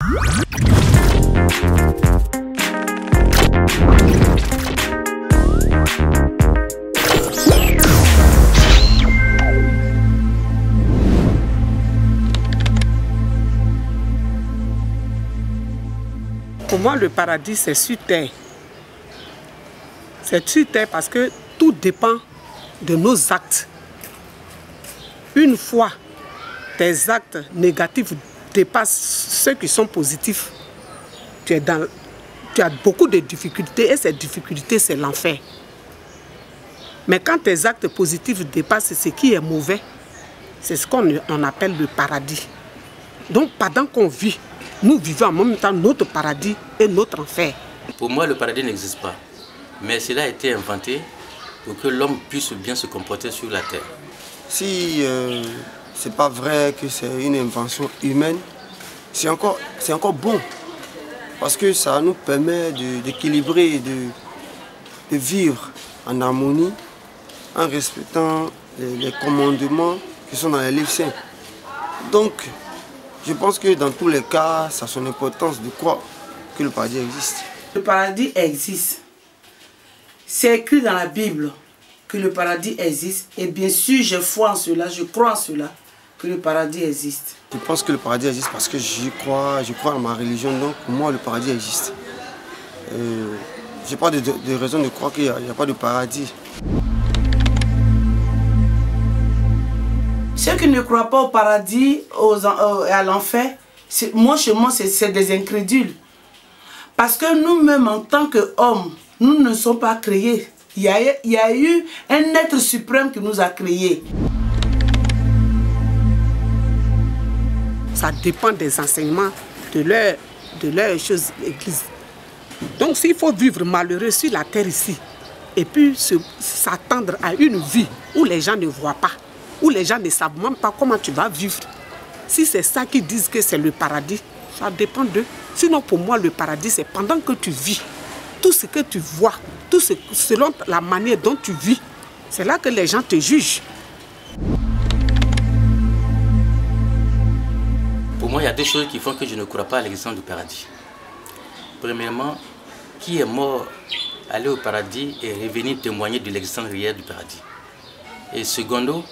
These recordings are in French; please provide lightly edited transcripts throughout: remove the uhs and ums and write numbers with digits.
Pour moi, le paradis, c'est sur terre. C'est sur terre parce que tout dépend de nos actes. Une fois tes actes négatifs dépassent ceux qui sont positifs, tu as beaucoup de difficultés et ces difficultés, c'est l'enfer. Mais quand tes actes positifs dépassent ce qui est mauvais, c'est ce qu'on appelle le paradis. Donc pendant qu'on vit, nous vivons en même temps notre paradis et notre enfer. Pour moi, le paradis n'existe pas. Mais cela a été inventé pour que l'homme puisse bien se comporter sur la terre. Si c'est pas vrai que c'est une invention humaine, c'est encore bon. Parce que ça nous permet d'équilibrer et de vivre en harmonie en respectant les commandements qui sont dans les livres saints. Donc, je pense que dans tous les cas, ça a son importance de croire que le paradis existe. Le paradis existe. C'est écrit dans la Bible que le paradis existe. Et bien sûr, je foi en cela, je crois en cela, que le paradis existe. Je pense que le paradis existe parce que je crois en ma religion. Donc pour moi, le paradis existe. Je n'ai pas de raison de croire qu'il n'y a pas de paradis. Ceux qui ne croient pas au paradis et à l'enfer, chez moi, c'est des incrédules. Parce que nous-mêmes, en tant qu'hommes, nous ne sommes pas créés. Il y a eu un être suprême qui nous a créés. Ça dépend des enseignements de leur chose église. Donc s'il faut vivre malheureux sur la terre ici, et puis s'attendre à une vie où les gens ne voient pas, où les gens ne savent même pas comment tu vas vivre. Si c'est ça qu'ils disent que c'est le paradis, ça dépend d'eux. Sinon pour moi le paradis c'est pendant que tu vis. Tout ce que tu vois, selon la manière dont tu vis, c'est là que les gens te jugent. Pour moi, il y a deux choses qui font que je ne crois pas à l'existence du paradis. Premièrement, qui est mort, aller au paradis et revenir témoigner de l'existence réelle du paradis. Et secondo,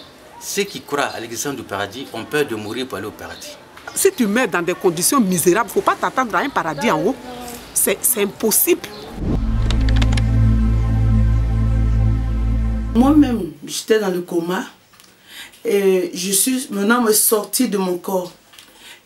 ceux qui croient à l'existence du paradis ont peur de mourir pour aller au paradis. Si tu meurs dans des conditions misérables, il ne faut pas t'attendre à un paradis en haut. C'est impossible. Moi-même, j'étais dans le coma et je suis maintenant sortie de mon corps.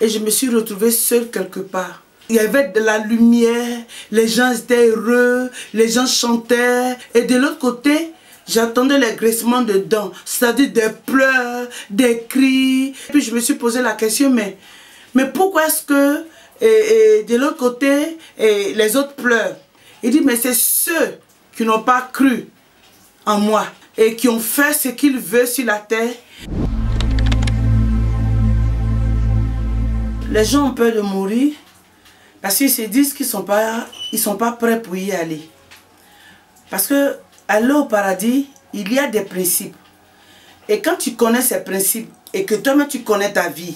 Et je me suis retrouvée seule quelque part. Il y avait de la lumière, les gens étaient heureux, les gens chantaient. Et de l'autre côté, j'attendais les graissements de dents, c'est-à-dire des pleurs, des cris. Et puis je me suis posé la question, mais pourquoi est-ce que de l'autre côté, les autres pleurent? Il dit, mais c'est ceux qui n'ont pas cru en moi et qui ont fait ce qu'ils veulent sur la terre. Les gens ont peur de mourir parce qu'ils se disent qu'ils sont pas prêts pour y aller. Parce que aller au paradis, il y a des principes. Et quand tu connais ces principes et que toi-même tu connais ta vie,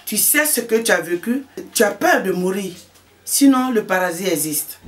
tu sais ce que tu as vécu, tu as peur de mourir. Sinon, le paradis existe.